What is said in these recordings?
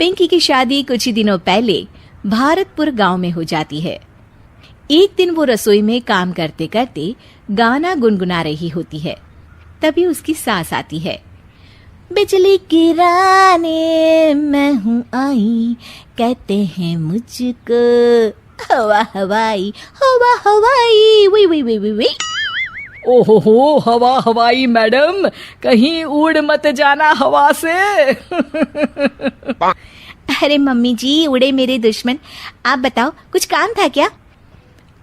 पिंकी की शादी कुछ ही दिनों पहले भारतपुर गांव में हो जाती है। एक दिन वो रसोई में काम करते करते गाना गुनगुना रही होती है। तभी उसकी सास आती है। बिजली गिराने मैं हूँ आई, कहते हैं मुझको हवा हवाई, हवा हवाई, वी वी वी वी वी। ओहो, हवा हवाई मैडम, कहीं उड़ मत जाना हवा से। अरे मम्मी जी, उड़े मेरे दुश्मन। आप बताओ, कुछ काम था क्या?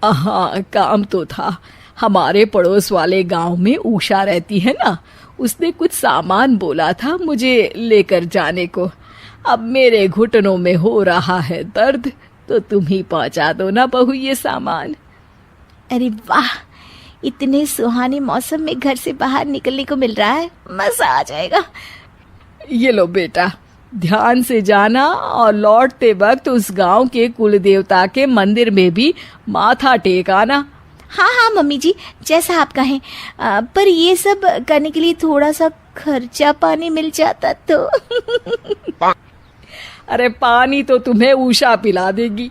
हाँ, काम तो था। हमारे पड़ोस वाले गांव में उषा रहती है ना, उसने कुछ सामान बोला था मुझे लेकर जाने को। अब मेरे घुटनों में हो रहा है दर्द, तो तुम ही पहुंचा दो ना बहू ये सामान। अरे वाह, इतने सुहाने मौसम में घर से बाहर निकलने को मिल रहा है, मजा आ जाएगा। ये लो बेटा, ध्यान से जाना और लौटते वक्त उस गांव के कुल देवता के मंदिर में भी माथा टेक आना। हाँ हाँ मम्मी जी, जैसा आप कहें। पर ये सब करने के लिए थोड़ा सा खर्चा पानी मिल जाता तो। अरे पानी तो तुम्हें उषा पिला देगी,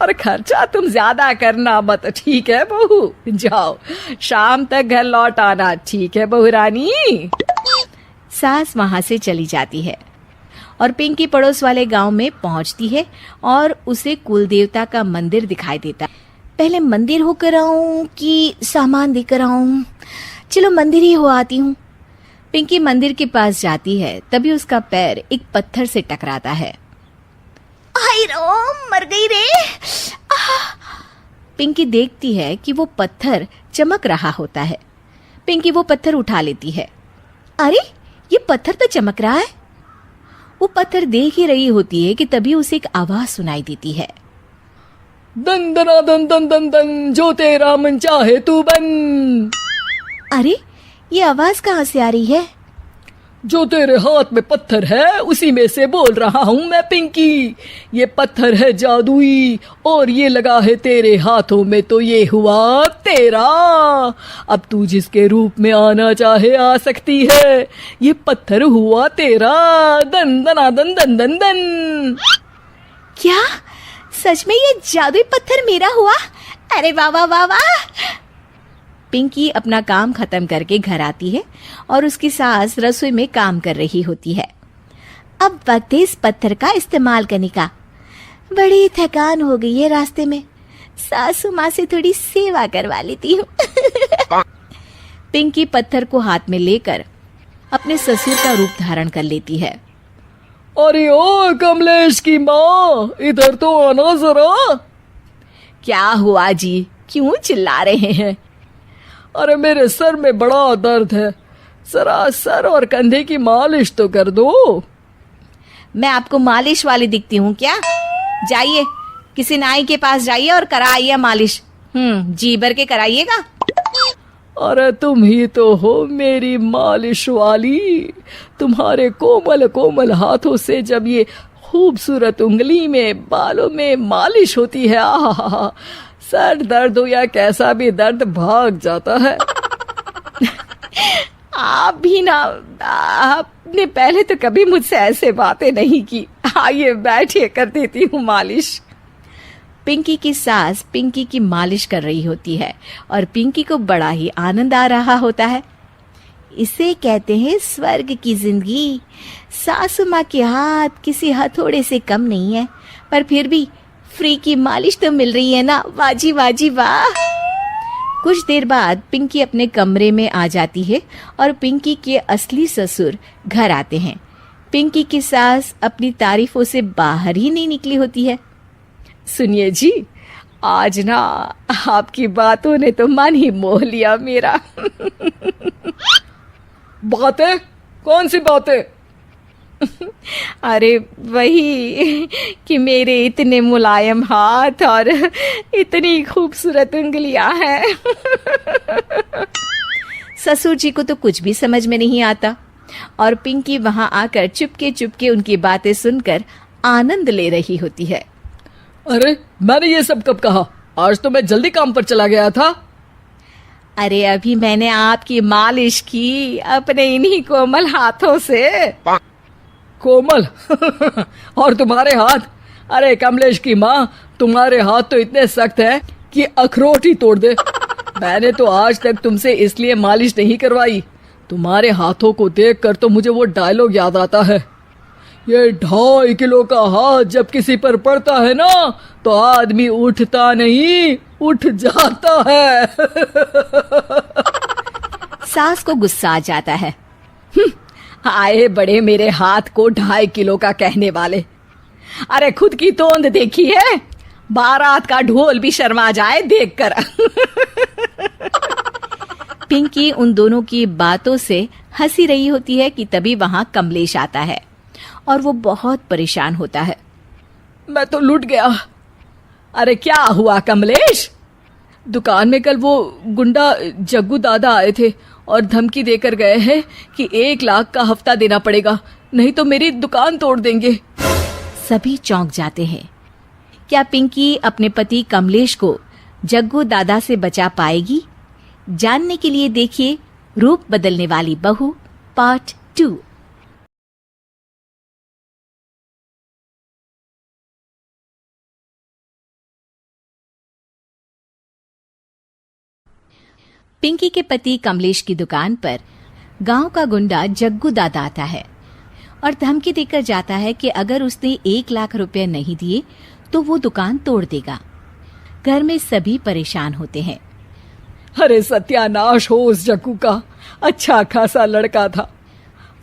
और खर्चा तुम ज्यादा करना मत, ठीक है बहू? जाओ, शाम तक घर लौट आना, ठीक है बहू रानी? सास वहां से चली जाती है और पिंकी पड़ोस वाले गांव में पहुंचती है और उसे कुल देवता का मंदिर दिखाई देता है। पहले मंदिर होकर आऊं कि सामान देकर आऊं? चलो मंदिर ही हो आती हूँ। पिंकी मंदिर के पास जाती है, तभी उसका पैर एक पत्थर से टकराता है। हाय रो, मर गई रे। पिंकी देखती है कि वो पत्थर चमक रहा होता है। पिंकी वो पत्थर उठा लेती है। अरे, ये पत्थर तो चमक रहा है। वो पत्थर देख ही रही होती है कि तभी उसे एक आवाज सुनाई देती है। दन दना दन दन दन दन, जो तेरा मन चाहे तू बन। अरे, ये आवाज कहाँ से आ रही है? जो तेरे हाथ में पत्थर है उसी में से बोल रहा हूँ मैं पिंकी। ये पत्थर है जादुई और ये लगा है तेरे हाथों में, तो ये हुआ तेरा। अब तू जिसके रूप में आना चाहे आ सकती है। ये पत्थर हुआ तेरा। दन दना दन दन दन दन। क्या सच में ये जादुई पत्थर मेरा हुआ? अरे वाह वाह वाह वाह। पिंकी अपना काम खत्म करके घर आती है और उसकी सास रसोई में काम कर रही होती है। अब वक्त है इस पत्थर का इस्तेमाल करने का। बड़ी थकान हो गई है रास्ते में, सासू माँ से थोड़ी सेवा करवा लेती हूँ। पिंकी पत्थर को हाथ में लेकर अपने ससुर का रूप धारण कर लेती है। अरे ओ कमलेश की माँ, इधर तो आना जरा। क्या हुआ जी, क्यों चिल्ला रहे हैं? अरे मेरे सर में बड़ा दर्द है, जरा सर और कंधे की मालिश तो कर दो। मैं आपको मालिश वाली दिखती हूँ क्या? जाइए, किसी नाई के पास जाइए और कराइए मालिश। जी भर के कराइएगा। अरे तुम ही तो हो मेरी मालिश वाली। तुम्हारे कोमल कोमल हाथों से जब ये खूबसूरत उंगली में बालों में मालिश होती है, आहा, सर दर्द हो या कैसा भी दर्द भाग जाता है। आप भी ना, आपने पहले तो कभी मुझसे ऐसे बातें नहीं की। आइए बैठिए, कर देती हूँ मालिश। पिंकी की सास पिंकी की मालिश कर रही होती है और पिंकी को बड़ा ही आनंद आ रहा होता है। इसे कहते हैं स्वर्ग की जिंदगी। सासू माँ के हाथ किसी हथौड़े से कम नहीं है, पर फिर भी फ्री की मालिश तो मिल रही है ना। वाजी वाजी वाह। कुछ देर बाद पिंकी अपने कमरे में आ जाती है और पिंकी के असली ससुर घर आते हैं। पिंकी की सास अपनी तारीफों से बाहर ही नहीं निकली होती है। सुनिए जी, आज ना आपकी बातों ने तो मन ही मोह लिया मेरा। बातें? कौन सी बातें? अरे वही कि मेरे इतने मुलायम हाथ और इतनी खूबसूरत उंगलियां हैं। ससुर जी को तो कुछ भी समझ में नहीं आता और पिंकी वहां आकर चुपके चुपके उनकी बातें सुनकर आनंद ले रही होती है। अरे मैंने ये सब कब कहा? आज तो मैं जल्दी काम पर चला गया था। अरे अभी मैंने आपकी मालिश की अपने इन्हीं कोमल हाथों से। कोमल और तुम्हारे हाथ, अरे कमलेश की माँ, तुम्हारे हाथ तो इतने सख्त हैं कि अखरोट ही तोड़ दे। मैंने तो आज तक तुमसे इसलिए मालिश नहीं करवाई, तुम्हारे हाथों को देखकर तो मुझे वो डायलॉग याद आता है, ये 2.5 किलो का हाथ जब किसी पर पड़ता है ना तो आदमी उठता नहीं, उठ जाता है। सास को गुस्सा आ जाता है। आए बड़े मेरे हाथ को 2.5 किलो का कहने वाले। अरे खुद की तोंद देखी है, बारात का ढोल भी शर्मा जाए देखकर। पिंकी उन दोनों की बातों से हंसी रही होती है कि तभी वहां कमलेश आता है और वो बहुत परेशान होता है। मैं तो लूट गया। अरे क्या हुआ कमलेश? दुकान में कल वो गुंडा जग्गू दादा आए थे और धमकी देकर गए हैं कि 1 लाख का हफ्ता देना पड़ेगा, नहीं तो मेरी दुकान तोड़ देंगे। सभी चौंक जाते हैं। क्या पिंकी अपने पति कमलेश को जग्गू दादा से बचा पाएगी? जानने के लिए देखिए रूप बदलने वाली बहू पार्ट 2। पिंकी के पति कमलेश की दुकान पर गांव का गुंडा जग्गू दादा आता है और धमकी देकर जाता है कि अगर उसने 1 लाख रुपए नहीं दिए तो वो दुकान तोड़ देगा। घर में सभी परेशान होते हैं। अरे सत्यानाश हो उस जग्गू का, अच्छा खासा लड़का था,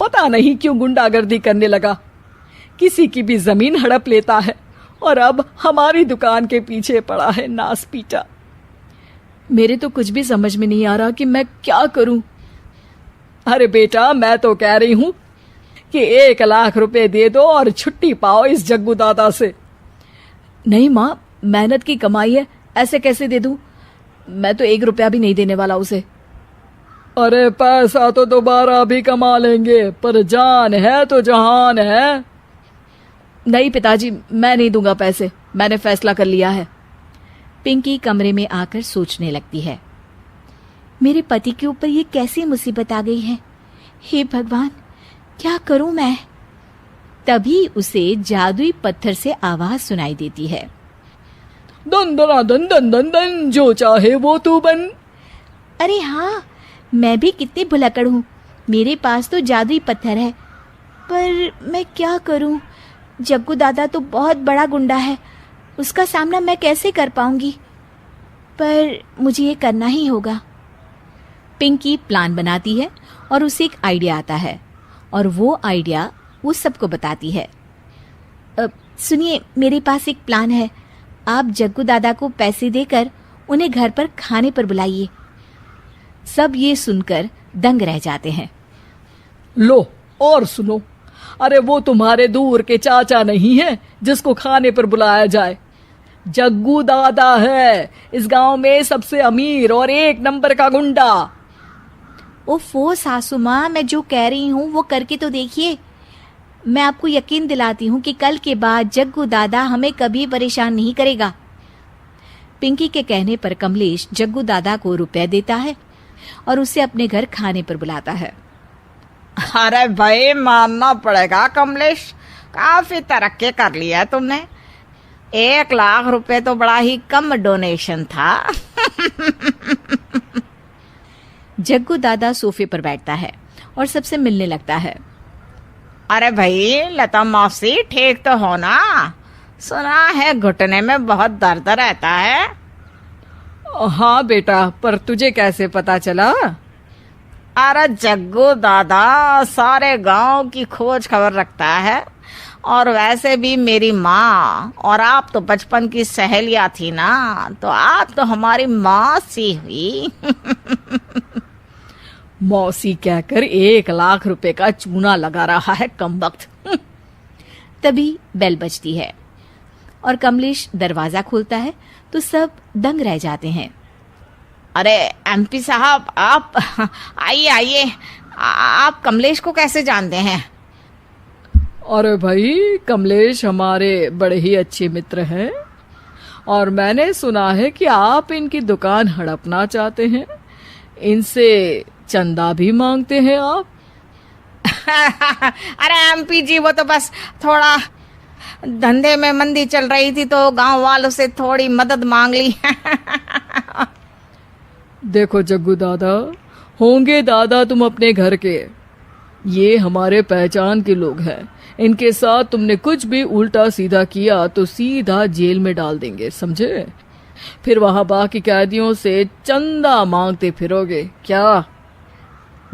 पता नहीं क्यों गुंडागर्दी करने लगा, किसी की भी जमीन हड़प लेता है और अब हमारी दुकान के पीछे पड़ा है नास पीटा। मेरे तो कुछ भी समझ में नहीं आ रहा कि मैं क्या करूं। अरे बेटा, मैं तो कह रही हूं कि 1 लाख रुपए दे दो और छुट्टी पाओ इस जग्गू दादा से। नहीं माँ, मेहनत की कमाई है, ऐसे कैसे दे दूं? मैं तो 1 रुपया भी नहीं देने वाला उसे। अरे पैसा तो दोबारा भी कमा लेंगे, पर जान है तो जहान है। नहीं पिताजी, मैं नहीं दूंगा पैसे, मैंने फैसला कर लिया है। पिंकी कमरे में आकर सोचने लगती है, मेरे पति के ऊपर ये कैसी मुसीबत आ गई है। हे भगवान, क्या करूं मैं? तभी उसे जादुई पत्थर से आवाज सुनाई देती है, दन दना दन दन दन दन, जो चाहे वो तू बन। अरे हाँ, मैं भी कितनी भुलक्कड़ हूँ, मेरे पास तो जादुई पत्थर है, पर मैं क्या करूं? जग्गू दादा तो बहुत बड़ा गुंडा है, उसका सामना मैं कैसे कर पाऊंगी? पर मुझे ये करना ही होगा। पिंकी प्लान बनाती है और उसे एक आइडिया आता है और वो आइडिया वो सबको बताती है। सुनिए, मेरे पास एक प्लान है, आप जग्गू दादा को पैसे देकर उन्हें घर पर खाने पर बुलाइए। सब ये सुनकर दंग रह जाते हैं। लो और सुनो, अरे वो तुम्हारे दूर के चाचा नहीं है जिसको खाने पर बुलाया जाए, जग्गू दादा है, इस गांव में सबसे अमीर और 1 नंबर का गुंडा। ओफो सासू माँ, मैं जो कह रही हूँ वो करके तो देखिए। मैं आपको यकीन दिलाती हूँ कि कल के बाद जग्गू दादा हमें कभी परेशान नहीं करेगा। पिंकी के कहने पर कमलेश जग्गू दादा को रुपए देता है और उसे अपने घर खाने पर बुलाता है। अरे भाई, मानना पड़ेगा कमलेश, काफी तरक्की कर लिया है तुमने। 1 लाख रुपए तो बड़ा ही कम डोनेशन था। जग्गू दादा सोफे पर बैठता है और सबसे मिलने लगता है। अरे भाई, लता मौसी ठीक तो हो ना? सुना है घुटने में बहुत दर्द रहता है। हाँ बेटा, पर तुझे कैसे पता चला? अरे जग्गू दादा सारे गांव की खोज खबर रखता है, और वैसे भी मेरी माँ और आप तो बचपन की सहेलियां थी ना, तो आप तो हमारी मौसी हुई। मौसी कहकर 1 लाख रुपए का चूना लगा रहा है कमबख्त। तभी बेल बजती है और कमलेश दरवाजा खोलता है तो सब दंग रह जाते हैं। अरे एमपी साहब, आप आइए आइए, आप कमलेश को कैसे जानते हैं? अरे भाई, कमलेश हमारे बड़े ही अच्छे मित्र हैं और मैंने सुना है कि आप इनकी दुकान हड़पना चाहते हैं, इनसे चंदा भी मांगते हैं आप। अरे एमपी जी, वो तो बस थोड़ा धंधे में मंदी चल रही थी तो गांव वालों से थोड़ी मदद मांग ली। देखो जग्गू दादा, होंगे दादा तुम अपने घर के, ये हमारे पहचान के लोग हैं। इनके साथ तुमने कुछ भी उल्टा सीधा किया तो सीधा जेल में डाल देंगे, समझे? फिर वहां बाकी कैदियों से चंदा मांगते फिरोगे क्या?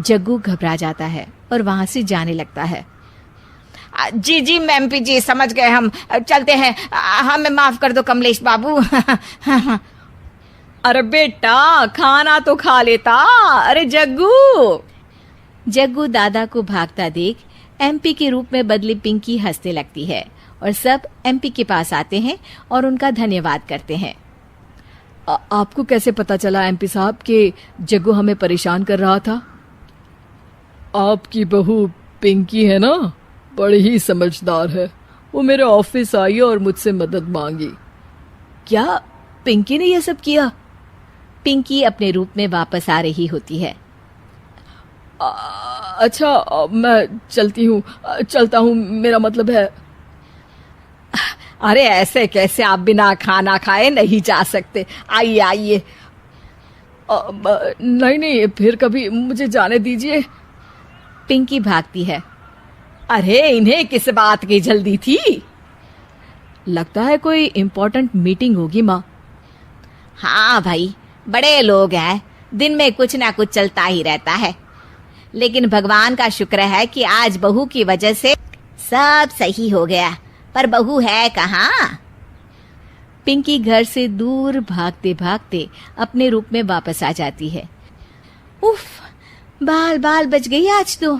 जग्गू घबरा जाता है और वहां से जाने लगता है। जी जी एमपी जी, समझ गए हम, चलते हैं। हमें माफ कर दो कमलेश बाबू। अरे बेटा, खाना तो खा लेता। अरे जग्गू। जग्गू दादा को भागता देख एमपी के रूप में बदली पिंकी हंसने लगती है और सब एमपी के पास आते हैं और उनका धन्यवाद करते हैं। आपको कैसे पता चला एमपी साहब कि जग्गू हमें परेशान कर रहा था? आपकी बहू पिंकी है ना, बड़ी ही समझदार है। वो मेरे ऑफिस आई और मुझसे मदद मांगी। क्या पिंकी ने यह सब किया? पिंकी अपने रूप में वापस आ रही होती है। अच्छा, मैं चलता हूँ, मेरा मतलब है। अरे ऐसे कैसे, आप बिना खाना खाए नहीं जा सकते। आइए आइए। नहीं, फिर कभी मुझे जाने दीजिए। पिंकी भागती है। अरे इन्हें किस बात की जल्दी थी? लगता है कोई इम्पोर्टेंट मीटिंग होगी माँ। हाँ भाई, बड़े लोग हैं, दिन में कुछ ना कुछ चलता ही रहता है। लेकिन भगवान का शुक्र है कि आज बहू की वजह से सब सही हो गया। पर बहू है कहाँ? पिंकी घर से दूर भागते भागते अपने रूप में वापस आ जाती है। उफ, बाल बाल बच गई आज तो।